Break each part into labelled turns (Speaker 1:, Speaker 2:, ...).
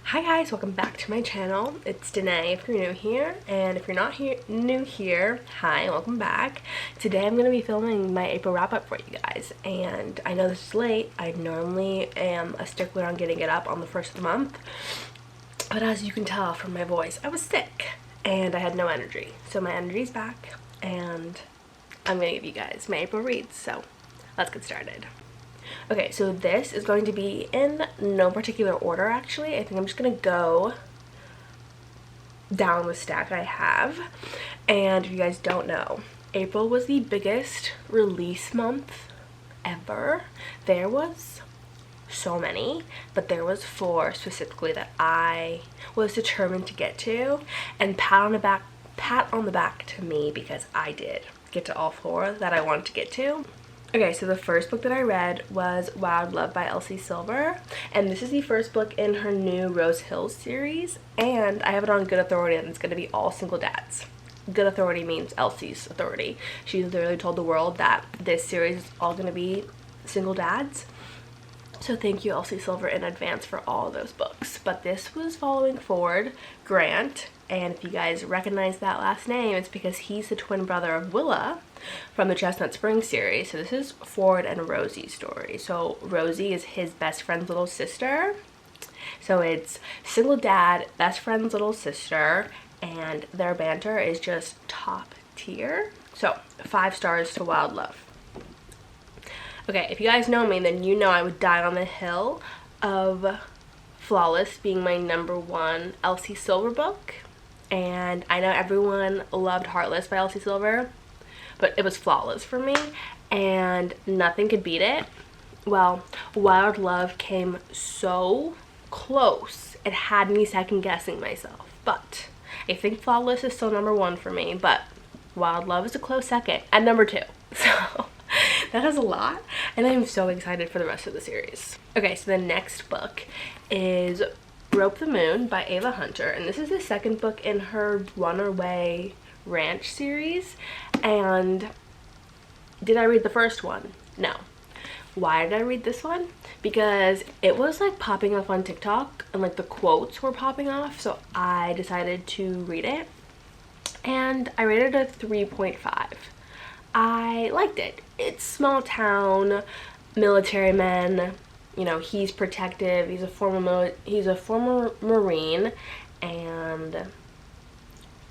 Speaker 1: Hi guys, welcome back to my channel. It's Danae if you're new here, and if you're not new here, hi, welcome back. Today I'm going to be filming my April wrap-up for you guys, and I know this is late. I normally am a stickler on getting it up on the first of the month, but as you can tell from my voice, I was sick and I had no energy. So my energy's back, and I'm going to give you guys my April reads, so let's get started. Okay, so this is going to be in no particular order actually. I think I'm just gonna go down the stack I have. And if you guys don't know, April was the biggest release month ever. There was so many, but there was 4 specifically that I was determined to get to, and pat on the back to me because I did get to all 4 that I wanted to get to. Okay, so the first book that I read was Wild Love by Elsie Silver, and this is the first book in her new Rose Hills series, and I have it on good authority that it's going to be all single dads. Good authority means Elsie's authority. She literally told the world that this series is all going to be single dads. So thank you, Elsie Silver, in advance for all of those books. But this was following Ford Grant, and if you guys recognize that last name, it's because he's the twin brother of Willa from the Chestnut Springs series. So this is Ford and Rosie's story. So Rosie is his best friend's little sister. So it's single dad, best friend's little sister, and their banter is just top tier. So 5 stars to Wild Love. Okay, if you guys know me, then you know I would die on the hill of Flawless being my #1 Elsie Silver book. And I know everyone loved Heartless by Elsie Silver, but it was Flawless for me, and nothing could beat it. Well, Wild Love came so close, it had me second guessing myself. But I think Flawless is still #1 for me, but Wild Love is a close second at #2. So that is a lot, and I'm so excited for the rest of the series. Okay, so the next book is Rope the Moon by Ava Hunter, and this is the second book in her Runaway Ranch series. And did I read the first one? No. Why did I read this one? Because it was like popping up on TikTok, and like the quotes were popping off, so I decided to read it, and I rated it a 3.5. I liked it. It's small town, military men, you know, he's protective, he's a former Marine, and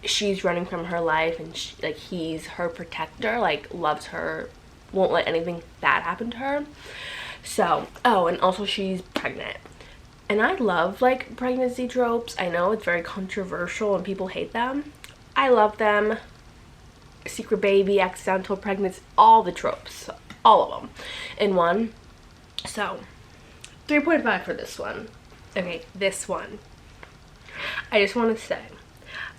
Speaker 1: she's running from her life, and he's her protector, like loves her, won't let anything bad happen to her. So, oh, and also she's pregnant. And I love like pregnancy tropes. I know it's very controversial and people hate them. I love them. Secret baby, accidental pregnancy, all the tropes, all of them in one. So 3.5 for this one. Okay, this one, I just want to say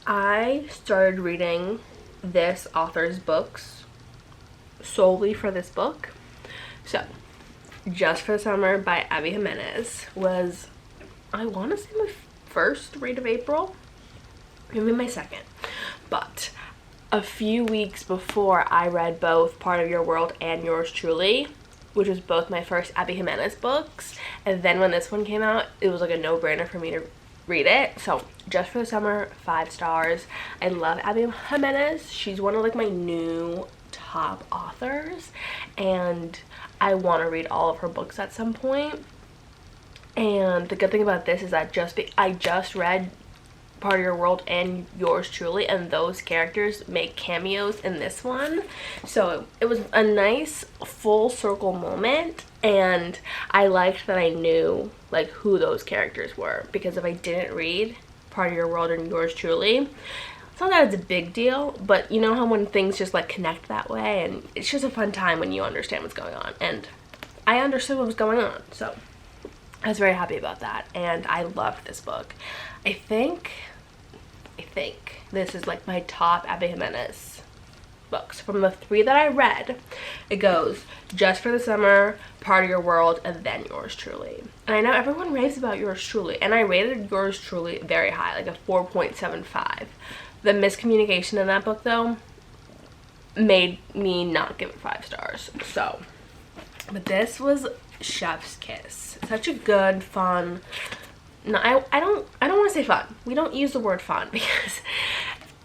Speaker 1: I started reading this author's books solely for this book. So Just for the Summer by Abby Jimenez was, I want to say, my first read of April, maybe my second, but a few weeks before I read both Part of Your World and Yours Truly, which was both my first Abby Jimenez books, and then when this one came out, it was like a no-brainer for me to read it. So Just for the Summer, 5 stars. I love Abby Jimenez. She's one of like my new top authors, and I want to read all of her books at some point. And the good thing about this is that I just read Part of Your World and Yours Truly, and those characters make cameos in this one, so it was a nice full circle moment, and I liked that I knew like who those characters were, because if I didn't read Part of Your World and Yours Truly, it's not that it's a big deal, but you know how when things just like connect that way, and it's just a fun time when you understand what's going on, and I understood what was going on, so I was very happy about that, and I loved this book. I think this is like my top Abby Jimenez books. From the 3 that I read, it goes Just for the Summer, Part of Your World, and then Yours Truly. And I know everyone raves about Yours Truly, and I rated Yours Truly very high, like a 4.75. The miscommunication in that book, though, made me not give it 5 stars. So, but this was chef's kiss. Such a good, fun, no, I don't want to say fun. We don't use the word fun because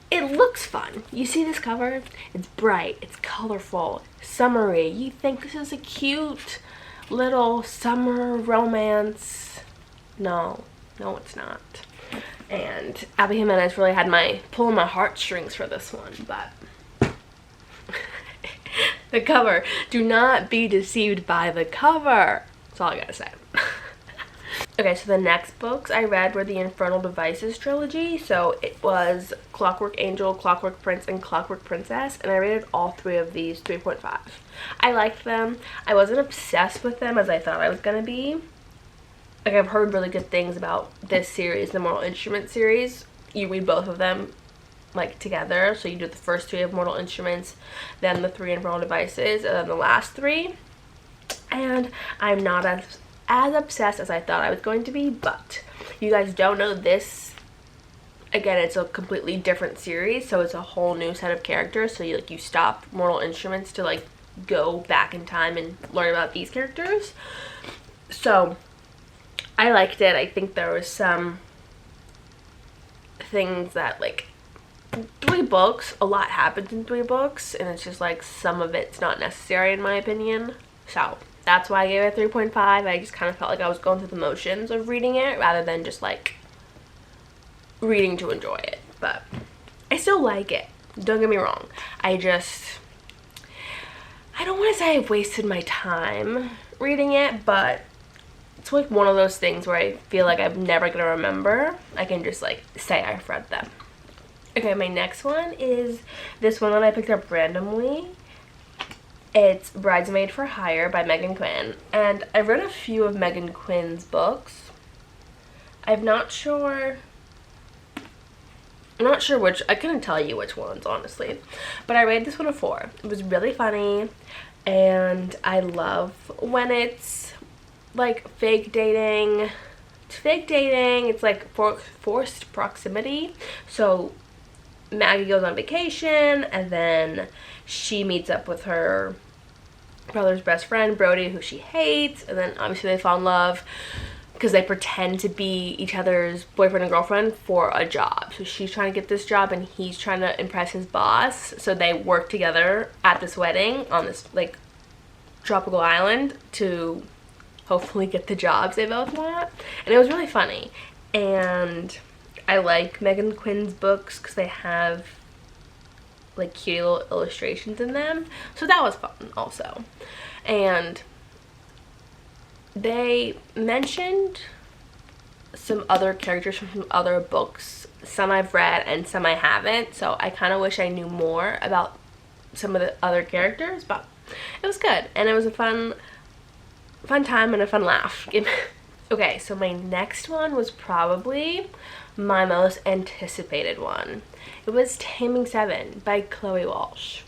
Speaker 1: it looks fun. You see this cover? It's bright, it's colorful, summery. You think this is a cute little summer romance. No, it's not. And Abby Jimenez really had my pulling my heartstrings for this one, but the cover. Do not be deceived by the cover. That's all I gotta say. Okay, so the next books I read were the Infernal Devices trilogy. So it was Clockwork Angel, Clockwork Prince, and Clockwork Princess. And I rated all three of these 3.5. I liked them. I wasn't obsessed with them as I thought I was going to be. Like, I've heard really good things about this series, the Mortal Instruments series. You read both of them, like, together. So you do the first three of Mortal Instruments, then the 3 Infernal Devices, and then the last 3. And I'm not as obsessed as I thought I was going to be, but you guys don't know this. Again, it's a completely different series, so it's a whole new set of characters. So you stop Mortal Instruments to like go back in time and learn about these characters. So I liked it. I think there was some things that, like, 3 books, a lot happens in 3 books, and it's just like some of it's not necessary in my opinion. So that's why I gave it a 3.5. I just kind of felt like I was going through the motions of reading it rather than just like reading to enjoy it. But I still like it. Don't get me wrong. I don't want to say I've wasted my time reading it, but it's like one of those things where I feel like I'm never going to remember. I can just like say I've read them. Okay, my next one is this one that I picked up randomly. It's Bridesmaid for Hire by Megan Quinn, and I've read a few of Megan Quinn's books. I'm not sure which, I couldn't tell you which ones, honestly, but I rated this one a 4. It was really funny, and I love when it's like fake dating. It's like forced proximity. So Maggie goes on vacation, and then she meets up with her brother's best friend, Brody, who she hates, and then obviously they fall in love because they pretend to be each other's boyfriend and girlfriend for a job. So she's trying to get this job, and he's trying to impress his boss, so they work together at this wedding on this, like, tropical island to hopefully get the jobs they both want. And it was really funny, and I like Megan Quinn's books because they have like cute little illustrations in them, so that was fun also. And they mentioned some other characters from some other books, some I've read and some I haven't, so I kind of wish I knew more about some of the other characters, but it was good, and it was a fun time and a fun laugh. Okay, so my next one was probably my most anticipated one. It was Taming 7 by Chloe Walsh.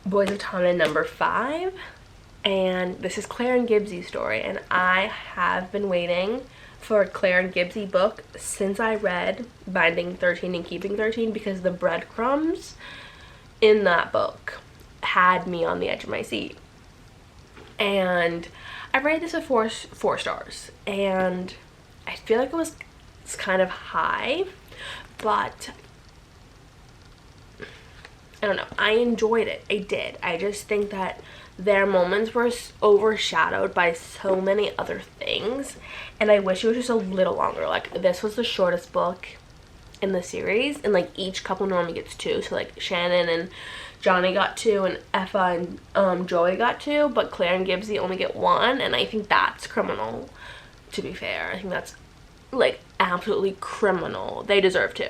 Speaker 1: Boys of Tommen number 5. And this is Claire and Gibbs's story. And I have been waiting for a Claire and Gibbsy book since I read Binding 13 and Keeping 13, because the breadcrumbs in that book had me on the edge of my seat. And I rated this a 4 stars. And I feel like it's kind of high, but I don't know. I enjoyed it. I did. I just think that their moments were overshadowed by so many other things, and I wish it was just a little longer. Like, this was the shortest book in the series, and like each couple normally gets 2. So like Shannon and Johnny got 2, and Effa and Joey got 2, but Claire and Gibbsy only get 1, and I think that's criminal, to be fair. I think that's like absolutely criminal. They deserve 2,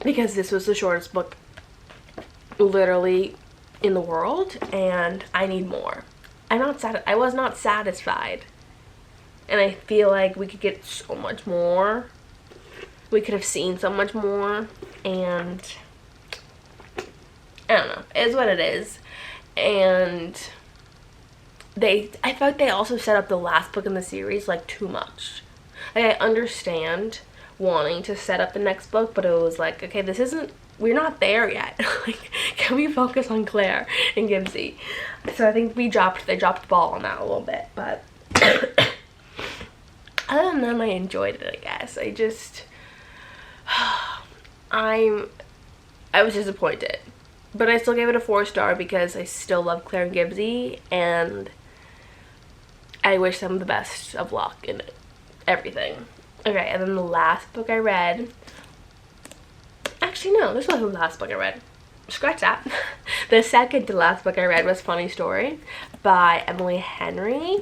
Speaker 1: because this was the shortest book literally in the world, and I need more. I was not satisfied, and I feel like we could get so much more. We could have seen so much more, and I don't know. It is what it is. And I felt like they also set up the last book in the series like too much. Like, I understand wanting to set up the next book, but it was like, okay, we're not there yet. Like, can we focus on Claire and Gibbsy? So I think they dropped the ball on that a little bit, but other than them. I enjoyed it, I guess. I was disappointed. But I still gave it a 4-star because I still love Claire and Gibbsy, and I wish them the best of luck in everything. Okay, and then the last book I read, actually no, this wasn't the last book I read. Scratch that. The second to last book I read was Funny Story by Emily Henry,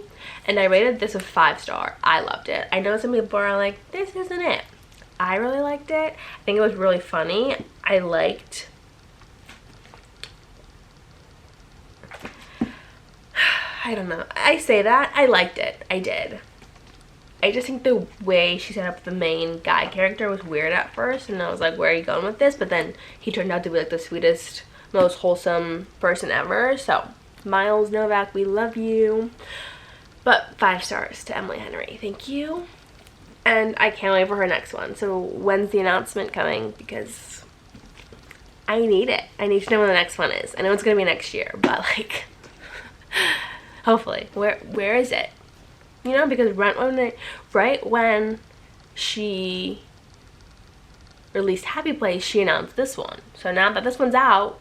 Speaker 1: and I rated this a 5-star. I loved it. I know some people are like, this isn't it. I really liked it. I think it was really funny. I don't know. I say that. I liked it. I did. I just think the way she set up the main guy character was weird at first, and I was like, where are you going with this? But then he turned out to be like the sweetest, most wholesome person ever. So, Miles Novak, we love you. But 5 stars to Emily Henry. Thank you. And I can't wait for her next one. So, when's the announcement coming? Because I need it. I need to know when the next one is. I know it's going to be next year, but like, hopefully. Where is it? You know, because right when she released Happy Place, she announced this one. So now that this one's out,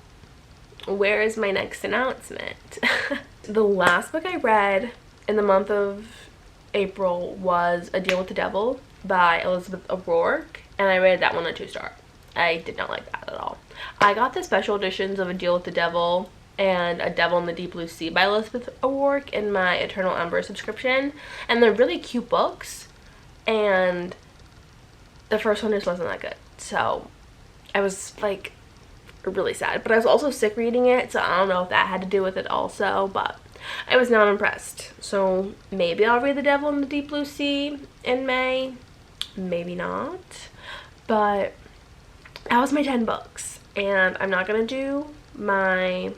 Speaker 1: where is my next announcement? The last book I read in the month of April was A Deal with the Devil by Elizabeth O'Rourke, and I rated that one a 2-star. I did not like that at all. I got the special editions of A Deal with the Devil and A Devil in the Deep Blue Sea by Elizabeth O'Rourke in my Eternal Ember subscription, and they're really cute books, and the first one just wasn't that good, so I was like really sad. But I was also sick reading it, so I don't know if that had to do with it also, but I was not impressed. So maybe I'll read The Devil in the Deep Blue Sea in May, maybe not, but that was my 10 books, and I'm not gonna do my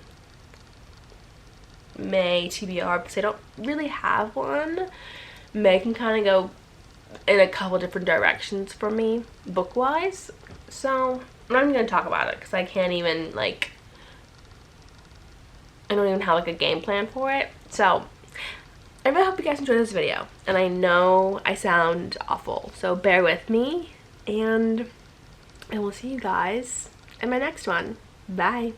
Speaker 1: May TBR because I don't really have one. May can kind of go in a couple different directions for me book wise, so I'm not even gonna talk about it because I can't even, like, I don't even have like a game plan for it. So I really hope you guys enjoyed this video, and I know I sound awful, so bear with me, and I will see you guys in my next one. Bye.